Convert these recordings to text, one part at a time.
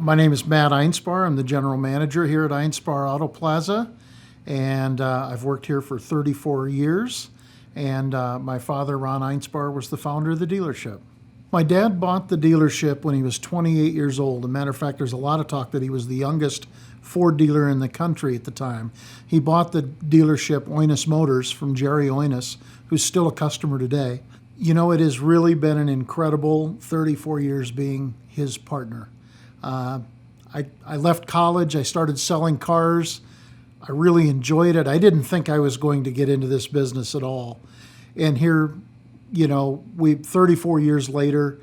My name is Matt Einspahr. I'm the general manager here at Einspahr Auto Plaza, and I've worked here for 34 years. And my father, Ron Einspahr, was the founder of the dealership. My dad bought the dealership when he was 28 years old. As a matter of fact, there's a lot of talk that he was the youngest Ford dealer in the country at the time. He bought the dealership, Oynes Motors, from Jerry Oynes, who's still a customer today. You know, it has really been an incredible 34 years being his partner. I left college, I started selling cars. I really enjoyed it. I didn't think I was going to get into this business at all. And here, 34 years later,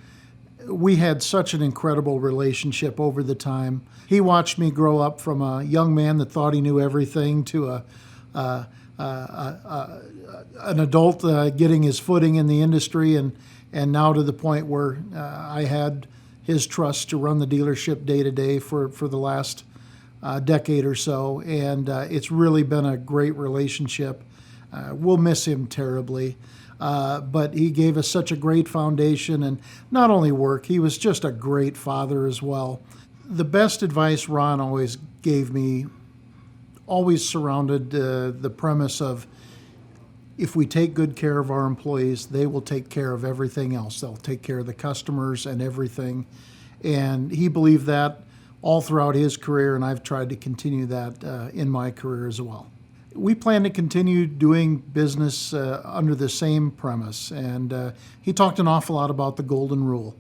we had such an incredible relationship over the time. He watched me grow up from a young man that thought he knew everything to an adult getting his footing in the industry, and now to the point where I had his trust to run the dealership day to day for the last decade or so, and it's really been a great relationship. We'll miss him terribly, but he gave us such a great foundation, and not only work, he was just a great father as well. The best advice Ron always gave me always surrounded the premise of, if we take good care of our employees, they will take care of everything else. They'll take care of the customers and everything. And he believed that all throughout his career, and I've tried to continue that in my career as well. We plan to continue doing business under the same premise. And he talked an awful lot about the golden rule.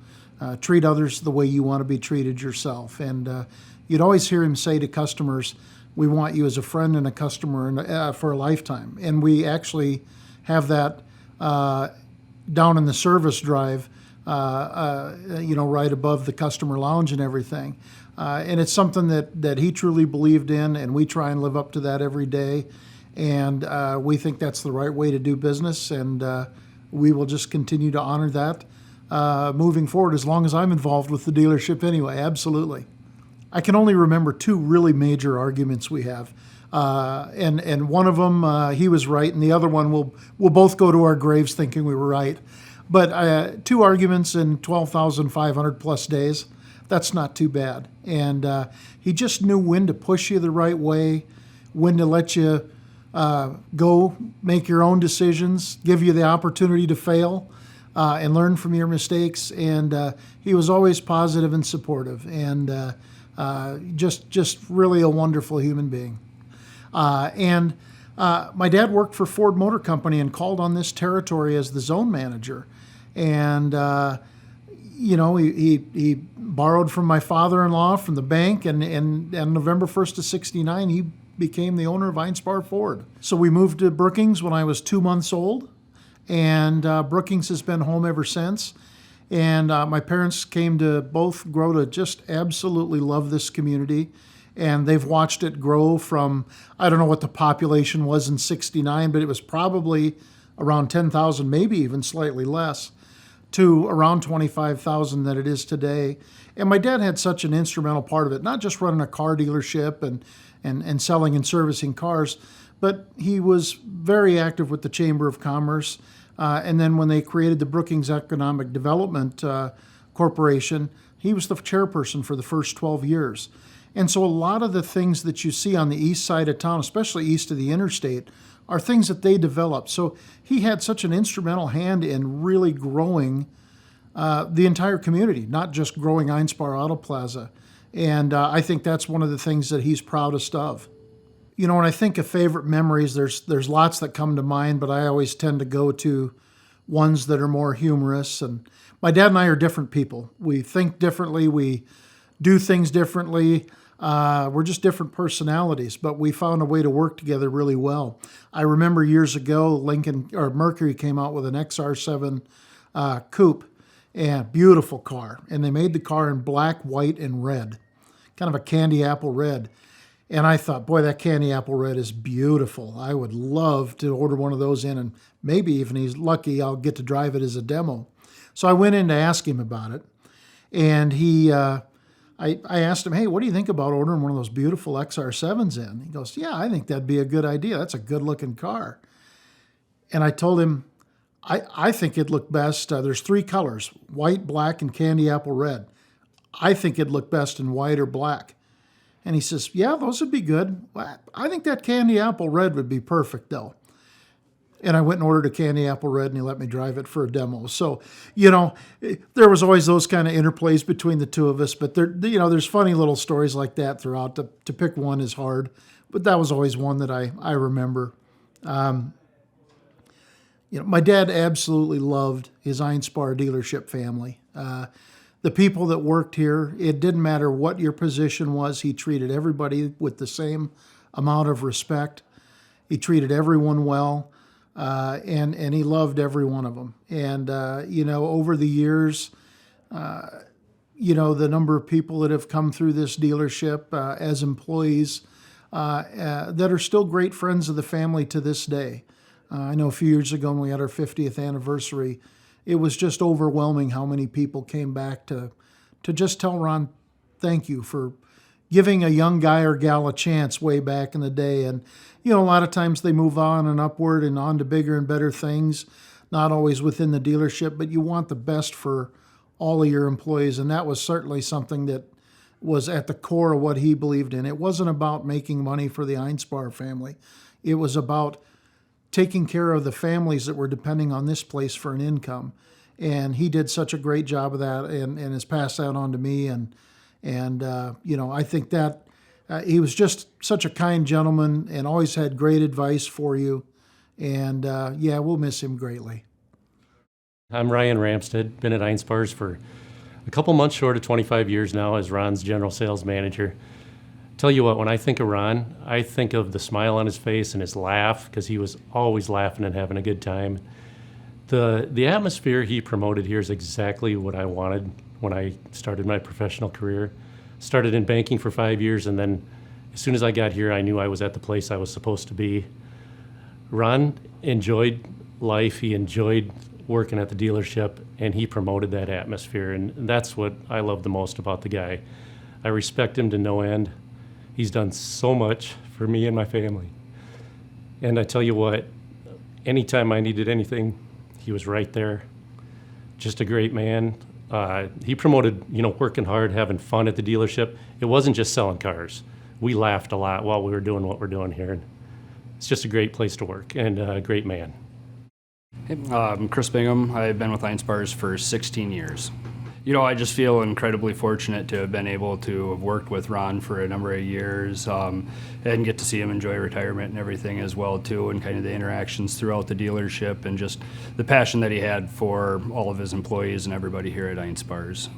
Treat others the way you want to be treated yourself. And you'd always hear him say to customers, we want you as a friend and a customer for a lifetime. And we actually have that down in the service drive, right above the customer lounge and everything. And it's something that he truly believed in, and we try and live up to that every day. And we think that's the right way to do business, and we will just continue to honor that moving forward as long as I'm involved with the dealership anyway, absolutely. I can only remember two really major arguments we have. And one of them, he was right, and the other one, we'll both go to our graves thinking we were right. But two arguments in 12,500 plus days, that's not too bad. And he just knew when to push you the right way, when to let you go make your own decisions, give you the opportunity to fail and learn from your mistakes. And he was always positive and supportive, and just really a wonderful human being. And my dad worked for Ford Motor Company and called on this territory as the zone manager. And, he borrowed from my father-in-law from the bank, and on November 1st of 69, he became the owner of Einspahr Ford. So we moved to Brookings when I was 2 months old, and Brookings has been home ever since. And my parents came to both grow to just absolutely love this community. And they've watched it grow from, I don't know what the population was in 69, but it was probably around 10,000, maybe even slightly less, to around 25,000 that it is today. And my dad had such an instrumental part of it, not just running a car dealership and selling and servicing cars, but he was very active with the Chamber of Commerce. And then when they created the Brookings Economic Development Corporation, he was the chairperson for the first 12 years. And so a lot of the things that you see on the east side of town, especially east of the interstate, are things that they developed. So he had such an instrumental hand in really growing the entire community, not just growing Einspahr Auto Plaza. And I think that's one of the things that he's proudest of. When I think of favorite memories, there's lots that come to mind, but I always tend to go to ones that are more humorous. And my dad and I are different people. We think differently. We do things differently. We're just different personalities, but we found a way to work together really well. I remember years ago, Mercury came out with an XR7 coupe, and beautiful car. And they made the car in black, white, and red, kind of a candy apple red. And I thought, boy, that candy apple red is beautiful. I would love to order one of those in, and maybe even he's lucky I'll get to drive it as a demo. So I went in to ask him about it, and I asked him, hey, what do you think about ordering one of those beautiful XR7s in? He goes, yeah, I think that'd be a good idea. That's a good-looking car. And I told him, I think it'd look best. There's three colors, white, black, and candy apple red. I think it'd look best in white or black. And he says, yeah, those would be good. Well, I think that candy apple red would be perfect, though. And I went and ordered a candy apple red, and he let me drive it for a demo. So, there was always those kind of interplays between the two of us. But there's funny little stories like that throughout. To pick one is hard, but that was always one that I remember. My dad absolutely loved his Einspahr dealership family. The people that worked here, it didn't matter what your position was. He treated everybody with the same amount of respect. He treated everyone well, and he loved every one of them. And, over the years, the number of people that have come through this dealership as employees that are still great friends of the family to this day. I know a few years ago when we had our 50th anniversary, it was just overwhelming how many people came back to just tell Ron thank you for giving a young guy or gal a chance way back in the day. And, a lot of times they move on and upward and on to bigger and better things, not always within the dealership, but you want the best for all of your employees. And that was certainly something that was at the core of what he believed in. It wasn't about making money for the Einspahr family. It was about taking care of the families that were depending on this place for an income. And he did such a great job of that and has passed that on to me. And I think that he was just such a kind gentleman and always had great advice for you. And we'll miss him greatly. I'm Ryan Ramstead, been at Einspahr's for a couple months short of 25 years now as Ron's general sales manager. Tell you what, when I think of Ron, I think of the smile on his face and his laugh, because he was always laughing and having a good time. The atmosphere he promoted here is exactly what I wanted when I started my professional career. Started in banking for 5 years, and then as soon as I got here, I knew I was at the place I was supposed to be. Ron enjoyed life, he enjoyed working at the dealership, and he promoted that atmosphere, and that's what I love the most about the guy. I respect him to no end. He's done so much for me and my family. And I tell you what, anytime I needed anything, he was right there. Just a great man. He promoted, working hard, having fun at the dealership. It wasn't just selling cars. We laughed a lot while we were doing what we're doing here. And it's just a great place to work and a great man. Hey, I'm Chris Bingham. I've been with Einspahr's for 16 years. I just feel incredibly fortunate to have been able to have worked with Ron for a number of years and get to see him enjoy retirement and everything as well, too, and kind of the interactions throughout the dealership and just the passion that he had for all of his employees and everybody here at Einspahr's.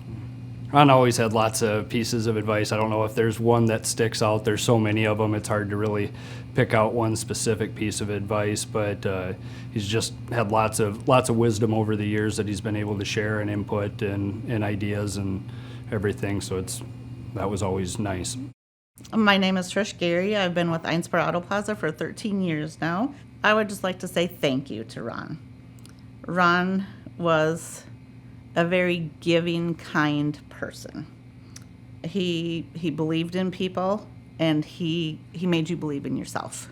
Ron always had lots of pieces of advice. I don't know if there's one that sticks out. There's so many of them, it's hard to really pick out one specific piece of advice, but he's just had lots of wisdom over the years that he's been able to share and input and ideas and everything, so that was always nice. My name is Trish Gary. I've been with Einspahr Auto Plaza for 13 years now. I would just like to say thank you to Ron. Ron was a very giving, kind person. He believed in people, and he made you believe in yourself.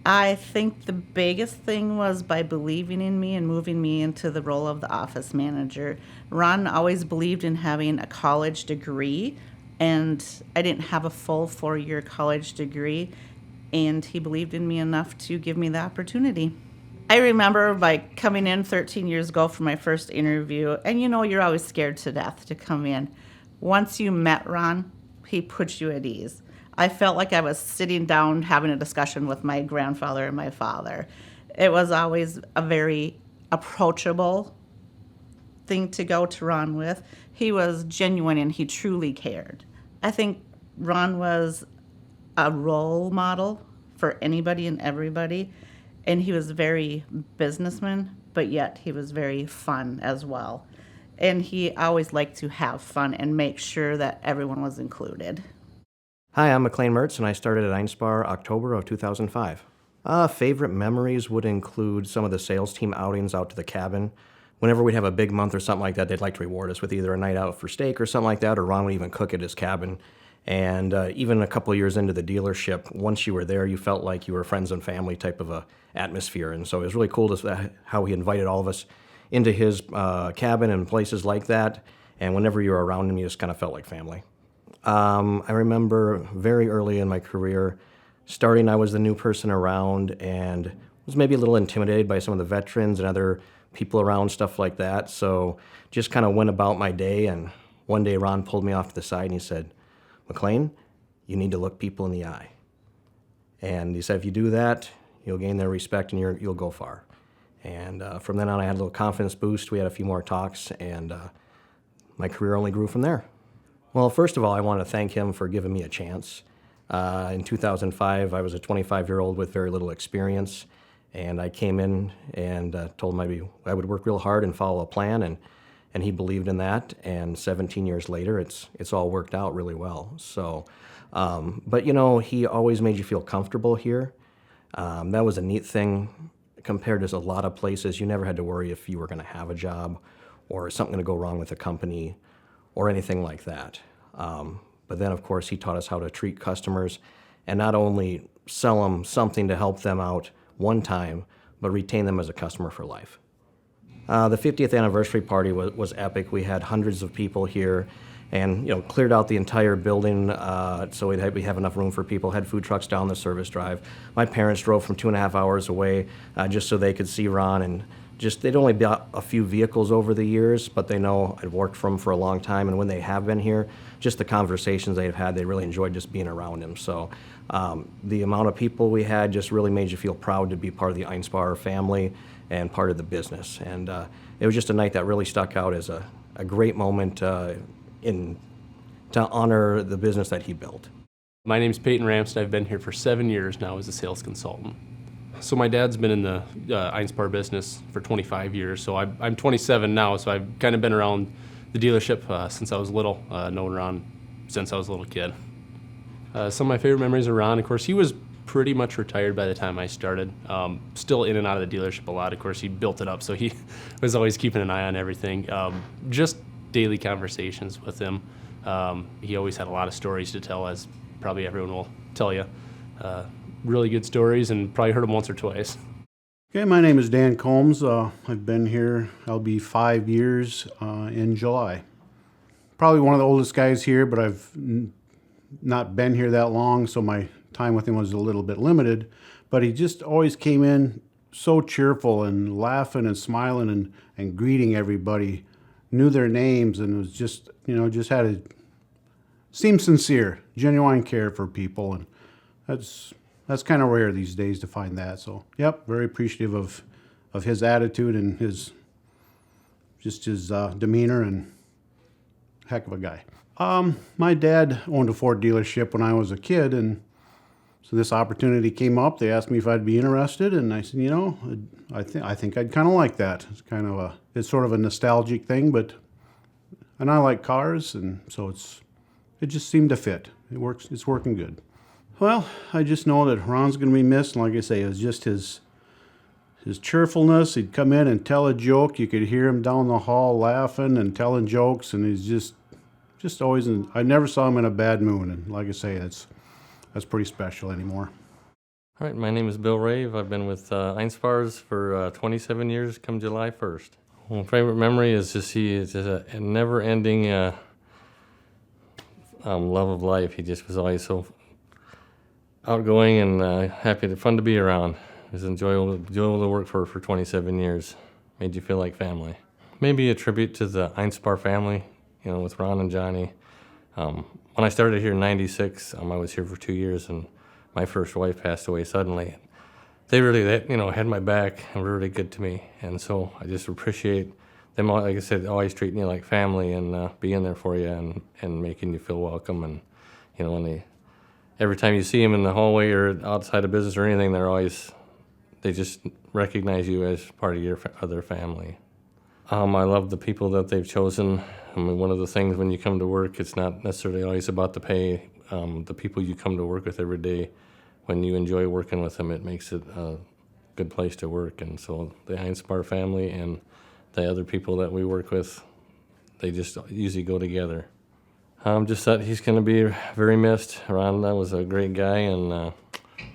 I think the biggest thing was by believing in me and moving me into the role of the office manager. Ron always believed in having a college degree, and I didn't have a full 4-year college degree, and he believed in me enough to give me the opportunity. I remember coming in 13 years ago for my first interview, and you're always scared to death to come in. Once you met Ron, he put you at ease. I felt like I was sitting down having a discussion with my grandfather and my father. It was always a very approachable thing to go to Ron with. He was genuine and he truly cared. I think Ron was a role model for anybody and everybody. And he was very businessman, but yet he was very fun as well. And he always liked to have fun and make sure that everyone was included. Hi, I'm McLean Mertz, and I started at Einspahr October of 2005. Favorite memories would include some of the sales team outings out to the cabin. Whenever we'd have a big month or something like that, they'd like to reward us with either a night out for steak or something like that, or Ron would even cook at his cabin. And even a couple of years into the dealership, once you were there, you felt like you were friends and family type of a atmosphere. And so it was really cool to how he invited all of us into his cabin and places like that. and whenever you were around him, you just kind of felt like family. I remember very early in my career, starting, I was the new person around and was maybe a little intimidated by some of the veterans and other people around, stuff like that. So just kind of went about my day, and one day Ron pulled me off to the side and he said, "McLean, you need to look people in the eye." And he said, if you do that, you'll gain their respect and you'll go far. And from then on, I had a little confidence boost. We had a few more talks, and my career only grew from there. Well, first of all, I want to thank him for giving me a chance. In 2005, I was a 25-year-old with very little experience, and I came in and told him I would work real hard and follow a plan, and he believed in that. And 17 years later, it's all worked out really well. So, but he always made you feel comfortable here. That was a neat thing compared to a lot of places. You never had to worry if you were going to have a job or something going to go wrong with the company or anything like that. But then, of course, he taught us how to treat customers and not only sell them something to help them out one time, but retain them as a customer for life. The 50th anniversary party was epic. We had hundreds of people here and cleared out the entire building so we have enough room for people, had food trucks down the service drive. My parents drove from 2.5 hours away just so they could see Ron, and they'd only bought a few vehicles over the years, but they know I'd worked for him for a long time, and when they have been here, just the conversations they've had, they really enjoyed just being around him. So the amount of people we had just really made you feel proud to be part of the Einspahr family and part of the business. And it was just a night that really stuck out as a great moment to honor the business that he built. My name's Peyton Ramsden. I've been here for 7 years now as a sales consultant. So my dad's been in the Einspahr business for 25 years, so I'm 27 now, so I've kind of been around the dealership since I was little, known Ron since I was a little kid. Some of my favorite memories of Ron, of course, he was pretty much retired by the time I started. Still in and out of the dealership a lot. Of course, he built it up, so he was always keeping an eye on everything. Just daily conversations with him. He always had a lot of stories to tell, as probably everyone will tell you. Really good stories, and probably heard them once or twice. Okay, my name is Dan Combs. I've been here, I'll be 5 years in July. Probably one of the oldest guys here, but I've not been here that long, so my time with him was a little bit limited. But he just always came in so cheerful and laughing and smiling and greeting everybody, knew their names, and was just, seemed sincere, genuine care for people, and that's kind of rare these days to find that. So, yep, very appreciative of his attitude and his demeanor, and heck of a guy. My dad owned a Ford dealership when I was a kid, and so this opportunity came up. They asked me if I'd be interested, and I said, I think I'd kind of like that. It's sort of a nostalgic thing, and I like cars, and so it just seemed to fit. It's working good. Well, I just know that Ron's going to be missed, and like I say, it was just his cheerfulness. He'd come in and tell a joke. You could hear him down the hall laughing and telling jokes, and he's just always I never saw him in a bad mood, and like I say, that's pretty special anymore. All right, my name is Bill Rave. I've been with Einspahrs for 27 years come July 1st. Well, favorite memory is he is just a never-ending love of life. He just was always so outgoing and fun to be around. It was enjoyable to work for 27 years. Made you feel like family. Maybe a tribute to the Einspahr family, with Ron and Johnny. When I started here in '96, I was here for 2 years, and my first wife passed away suddenly. They really, had my back and were really good to me, and so I just appreciate them. Like I said, always treating you like family and being there for you and making you feel welcome. And every time you see them in the hallway or outside of business or anything, they just recognize you as part of their family. I love the people that they've chosen. One of the things when you come to work, it's not necessarily always about the pay. The people you come to work with every day, when you enjoy working with them, it makes it a good place to work. And so the Einspahr family and the other people that we work with, they just usually go together. Just that he's going to be very missed. Ron was a great guy, and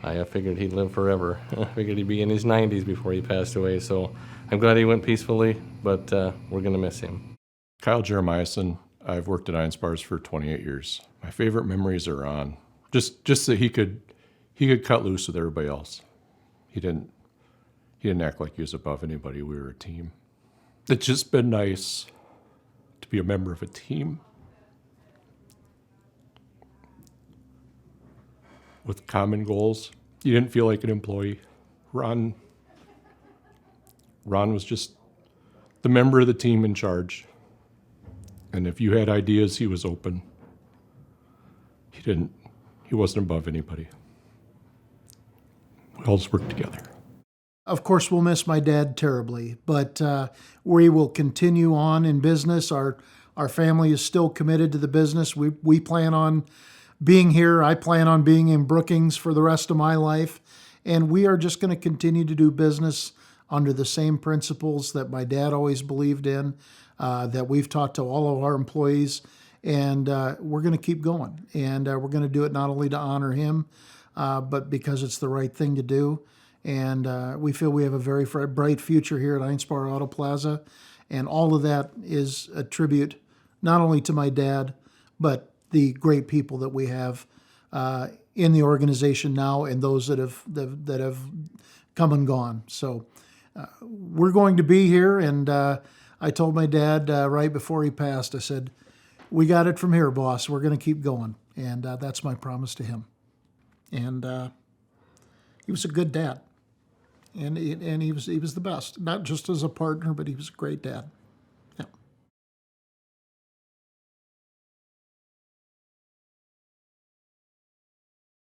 I figured he'd live forever. I figured he'd be in his 90s before he passed away. So I'm glad he went peacefully, but we're going to miss him. Kyle Jeremiason. I've worked at Einspahr's for 28 years. My favorite memories are on just that he could cut loose with everybody else. He didn't act like he was above anybody. We were a team. It's just been nice to be a member of a team with common goals. You didn't feel like an employee. Ron was just the member of the team in charge. And if you had ideas, he was open. He wasn't above anybody. We all just worked together. Of course, we'll miss my dad terribly, but we will continue on in business. Our family is still committed to the business. We plan on being here. I plan on being in Brookings for the rest of my life. And we are just going to continue to do business under the same principles that my dad always believed in, that we've taught to all of our employees. And we're going to keep going. And we're going to do it not only to honor him, but because it's the right thing to do. And we feel we have a very bright future here at Einspahr Auto Plaza. And all of that is a tribute not only to my dad, but the great people that we have in the organization now and those that have come and gone. So we're going to be here. And I told my dad right before he passed, I said, "We got it from here, boss. We're going to keep going." And that's my promise to him. And he was a good dad. And he was the best, not just as a partner, but he was a great dad.